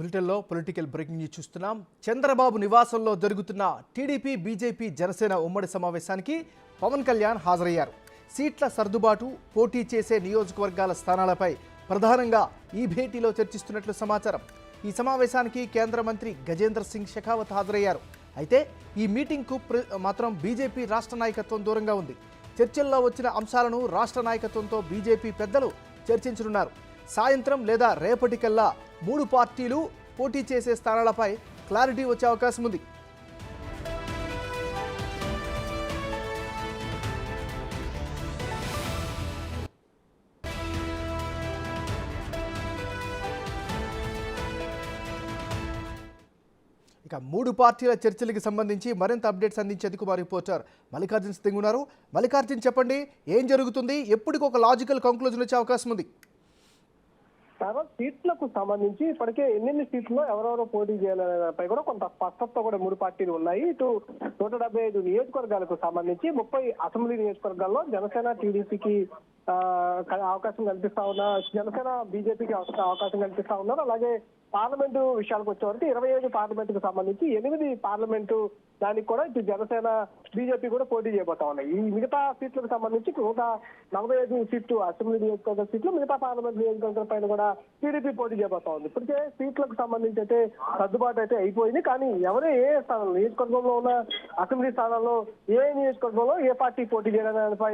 బులెటిన్లో political breaking news చూస్తున్నాం. చంద్రబాబు నివాసంలో జరుగుతున్న టీడీపీ బీజేపీ జనసేన ఉమ్మడి సమావేశానికి పవన్ కళ్యాణ్ హాజరయ్యారు. సీట్ల సర్దుబాటు, పోటీ చేసే నియోజకవర్గాల స్థానాలపై ప్రధానంగా ఈ భేటీలో చర్చిస్తున్నట్లు సమాచారం. ఈ సమావేశానికి కేంద్ర మంత్రి గజేంద్ర సింగ్ షెకావత్ హాజరయ్యారు. అయితే ఈ మీటింగ్కు మాత్రం బీజేపీ రాష్ట్ర నాయకత్వం దూరంగా ఉంది. చర్చల్లో వచ్చిన అంశాలను రాష్ట్ర నాయకత్వంతో బీజేపీ పెద్దలు చర్చించనున్నారు. సాయంత్రం లేదా రేపటికల్లా 3 పార్టీలు పోటీ చేసే స్థానాలపై క్లారిటీ వచ్చే అవకాశం ఉంది. ఇక 3 పార్టీల చర్చలకు సంబంధించి మరింత అప్డేట్స్ అందించేందుకు మా రిపోర్టర్ మల్లికార్జున్ సింగ్ ఉన్నారు. మల్లికార్జున్, చెప్పండి, ఏం జరుగుతుంది? ఎప్పటికి ఒక లాజికల్ కంక్లూజన్ వచ్చే అవకాశం ఉంది? సీట్లకు సంబంధించి ఇప్పటికే ఎన్ని సీట్లలో ఎవరెవరో పోటీ చేయాలనేపై కూడా కొంత స్పష్టత కూడా 3 పార్టీలు ఉన్నాయి. ఇటు 175 నియోజకవర్గాలకు సంబంధించి 30 అసెంబ్లీ నియోజకవర్గాల్లో జనసేన టీడీపీకి అవకాశం కల్పిస్తా ఉన్నా, జనసేన బీజేపీకి అవకాశం కల్పిస్తా ఉన్నారు. అలాగే పార్లమెంటు విషయాలకు వచ్చేవరకు 25 పార్లమెంటుకు సంబంధించి 8 పార్లమెంటు దానికి కూడా ఇటు జనసేన బీజేపీ కూడా పోటీ చేయబోతా ఉన్నాయి. ఈ మిగతా సీట్లకు సంబంధించి 145 సీట్లు అసెంబ్లీ నియోజకవర్గ సీట్లు, మిగతా పార్లమెంట్ నియోజకవర్గం పైన కూడా టీడీపీ పోటీ చేయబోతా ఉంది. ఇప్పటికే సీట్లకు సంబంధించి అయితే సర్దుబాటు అయితే అయిపోయింది. కానీ ఎవరు ఏ స్థానంలో, నియోజకవర్గంలో ఉన్న అసెంబ్లీ స్థానాల్లో ఏ నియోజకవర్గంలో ఏ పార్టీ పోటీ చేయాలనే దానిపై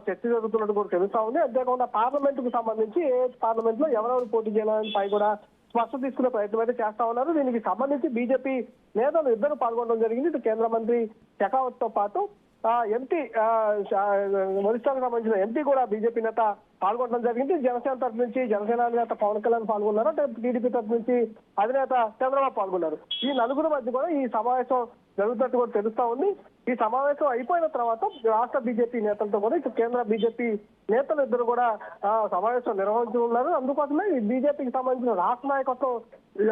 చర్చ జరుగుతున్నట్టు కూడా తెలుస్తా ఉంది. అంతేకాకుండా పార్లమెంట్ కు సంబంధించి ఏ పార్లమెంట్ లో ఎవరెవరు పోటీ చేయాలని పై కూడా స్పష్టత తీసుకునే ప్రయత్నం అయితే చేస్తా ఉన్నారు. దీనికి సంబంధించి బీజేపీ నేతలు ఇద్దరు పాల్గొనడం జరిగింది. ఇటు కేంద్ర మంత్రి షెకావత్ తో పాటు ఎంపీ వరిష్టానికి సంబంధించిన ఎంపీ కూడా బీజేపీ నేత పాల్గొనడం జరిగింది. జనసేన తరఫు నుంచి జనసేన అధినేత పవన్ కళ్యాణ్ పాల్గొన్నారు. టీడీపీ తరఫు నుంచి అధినేత చంద్రబాబు పాల్గొన్నారు. ఈ నలుగురు మధ్య కూడా ఈ సమావేశం జరుగుతున్నట్టు కూడా తెలుస్తా ఉంది. ఈ సమావేశం అయిపోయిన తర్వాత రాష్ట్ర బీజేపీ నేతలతో కూడా ఇటు కేంద్ర బీజేపీ నేతలు ఇద్దరు కూడా సమావేశం నిర్వహించుకున్నారు. అందుకోసమే ఈ బీజేపీకి సంబంధించిన రాష్ట్ర నాయకత్వం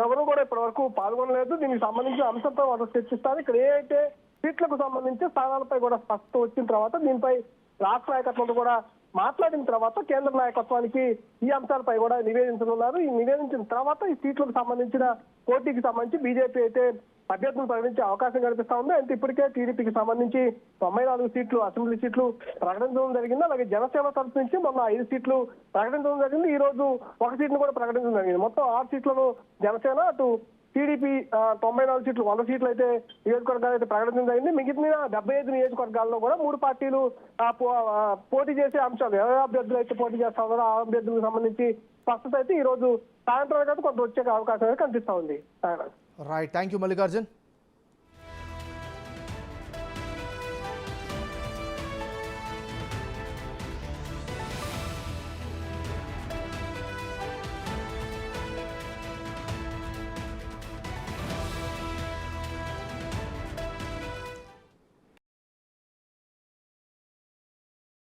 ఎవరు కూడా ఇప్పటి వరకు పాల్గొనలేదు. దీనికి సంబంధించిన అంశంతో వాళ్ళు చర్చిస్తారు. ఇక్కడ ఏ అయితే సీట్లకు సంబంధించి స్థానాలపై కూడా స్పష్టత వచ్చిన తర్వాత దీనిపై రాష్ట్ర నాయకత్వంతో కూడా మాట్లాడిన తర్వాత కేంద్ర నాయకత్వానికి ఈ అంశాలపై కూడా నివేదించనున్నారు. ఈ నివేదించిన తర్వాత ఈ సీట్లకు సంబంధించిన పోటీకి సంబంధించి బీజేపీ అయితే అభ్యర్థులు ప్రకటించే అవకాశం కనిపిస్తా ఉంది. అంటే ఇప్పటికే టీడీపీకి సంబంధించి 94 సీట్లు అసెంబ్లీ సీట్లు ప్రకటించడం జరిగింది. అలాగే జనసేన తరఫు నుంచి మొన్న 5 సీట్లు ప్రకటించడం జరిగింది. ఈ రోజు 1 సీట్ను కూడా ప్రకటించడం జరిగింది. మొత్తం 6 సీట్లను జనసేన, అటు టీడీపీ 94 సీట్లు, 100 సీట్లు అయితే నియోజకవర్గాలు అయితే ప్రకటించడం జరిగింది. మిగిలిన 75 నియోజకవర్గాల్లో కూడా 3 పార్టీలు పోటీ చేసే అంశాలు, ఎవరు అభ్యర్థులు అయితే పోటీ చేస్తా ఉన్నారో ఆ అభ్యర్థులకు సంబంధించి స్పష్టత అయితే ఈ రోజు సాయంత్రం కొంత వచ్చే అవకాశం అయితే కనిపిస్తా ఉంది. Right, thank you Mallikarjun.